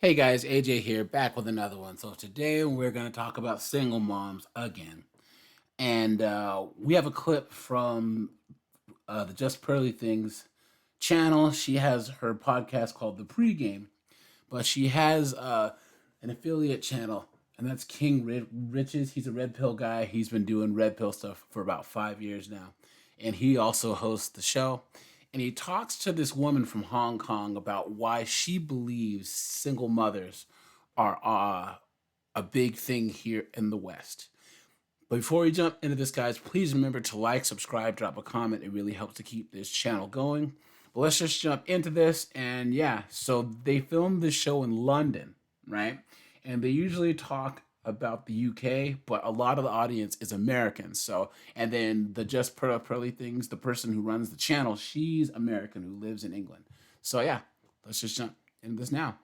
Hey guys, AJ here, back with another one. So today we're going to talk about single moms again. And we have a clip from the Just Pearly Things channel. She has her podcast called The Pregame, but she has an affiliate channel, and that's Riches. He's a Red Pill guy. He's been doing Red Pill stuff for about 5 years now. And he also hosts the show. And he talks to this woman from Hong Kong about why she believes single mothers are a big thing here in the West. But before we jump into this, guys, please remember to like, subscribe, drop a comment. It really helps to keep this channel going. But let's just jump into this. And yeah, so they filmed this show in London, right? And they usually talk about the UK, but a lot of the audience is American. So, and then the Just Pearly Things, the person who runs the channel, she's American who lives in England. So yeah, let's just jump into this now.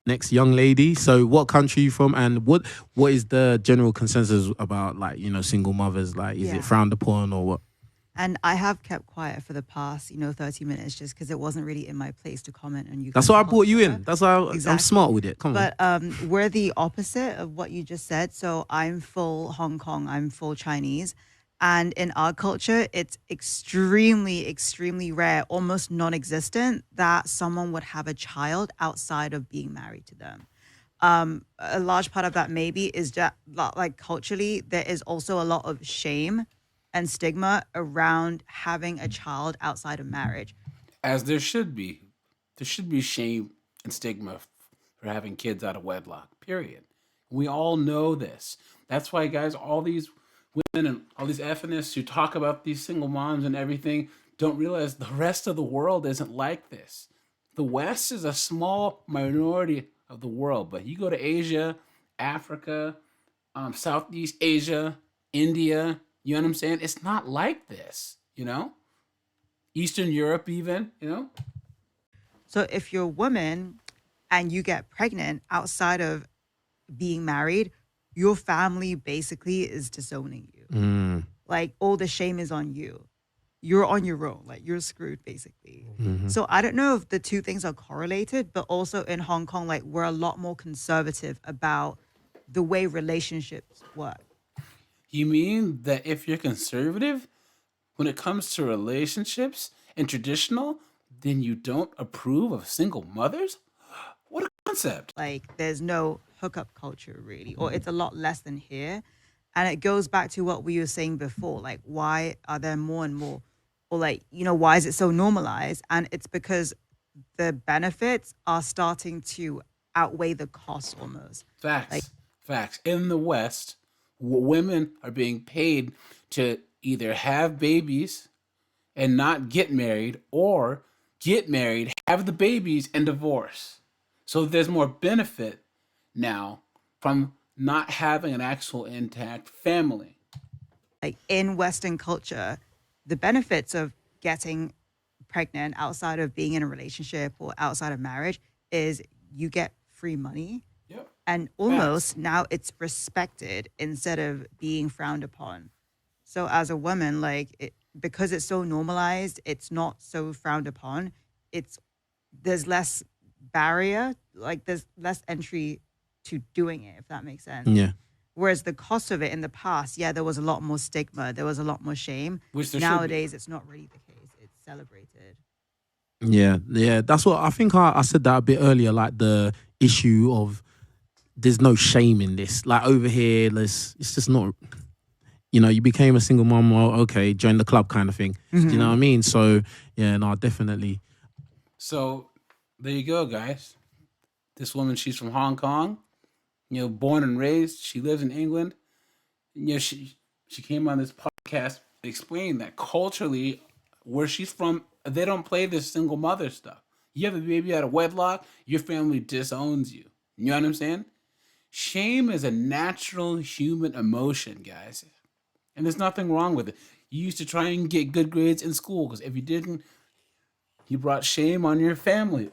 Next young lady. So what country are you from, and what is the general consensus about, like, single mothers? Like, is it frowned upon or what? And I have kept quiet for the past, 30 minutes just because it wasn't really in my place to comment on you. That's why I brought you in. That's why I'm smart with it. Come on. But we're the opposite of what you just said. So I'm full Hong Kong. I'm full Chinese. And in our culture, it's extremely, extremely rare, almost non-existent, that someone would have a child outside of being married to them. A large part of that maybe is that, like, culturally, there is also a lot of shame and stigma around having a child outside of marriage. As there should be. There should be shame and stigma for having kids out of wedlock, period. We all know this. That's why, guys, all these women and all these feminists who talk about these single moms and everything don't realize the rest of the world isn't like this. The West is a small minority of the world, but you go to Asia, Africa, Southeast Asia, India, you know what I'm saying? It's not like this, Eastern Europe even. So if you're a woman and you get pregnant outside of being married, your family basically is disowning you. Like, all the shame is on you. You're on your own. Like, you're screwed, basically. So I don't know if the two things are correlated, but also in Hong Kong, like, we're a lot more conservative about the way relationships work. You mean that if you're conservative, when it comes to relationships and traditional, then you don't approve of single mothers? What a concept. Like, there's no hookup culture, really, or it's a lot less than here. And it goes back to what we were saying before, like, why are there more and more, or, like, why is it so normalized? And it's because the benefits are starting to outweigh the costs almost. Facts. In the West, women are being paid to either have babies and not get married, or get married, have the babies, and divorce. So there's more benefit now from not having an actual intact family. Like, in Western culture, the benefits of getting pregnant outside of being in a relationship or outside of marriage is you get free money. Yep. And almost now it's respected instead of being frowned upon. So as a woman, like, because it's so normalized, it's not so frowned upon. There's less barrier, like, there's less entry to doing it, if that makes sense. Yeah. Whereas the cost of it in the past, there was a lot more stigma, there was a lot more shame. Nowadays, it's not really the case. It's celebrated. Yeah. That's what I think. I said that a bit earlier. Like, the issue of there's no shame in this. Like, over here, it's just not. You became a single mom. Well, okay, join the club, kind of thing. Do you know what I mean? So yeah, no, definitely. So there you go, guys. This woman, she's from Hong Kong. Born and raised. She lives in England. She came on this podcast to explain that culturally, where she's from, they don't play this single mother stuff. You have a baby out of wedlock, your family disowns you. You know what I'm saying? Shame is a natural human emotion, guys. And there's nothing wrong with it. You used to try and get good grades in school because if you didn't, you brought shame on your family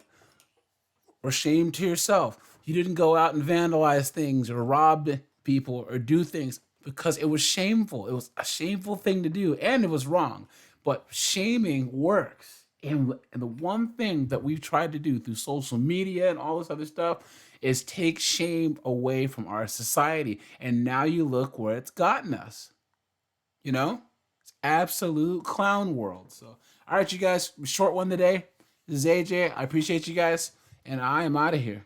or shame to yourself. You didn't go out and vandalize things or rob people or do things because it was shameful. It was a shameful thing to do and it was wrong. But shaming works. And the one thing that we've tried to do through social media and all this other stuff is take shame away from our society. And now you look where it's gotten us. You know? It's absolute clown world. So, all right, you guys, short one today. This is AJ. I appreciate you guys, and I am out of here.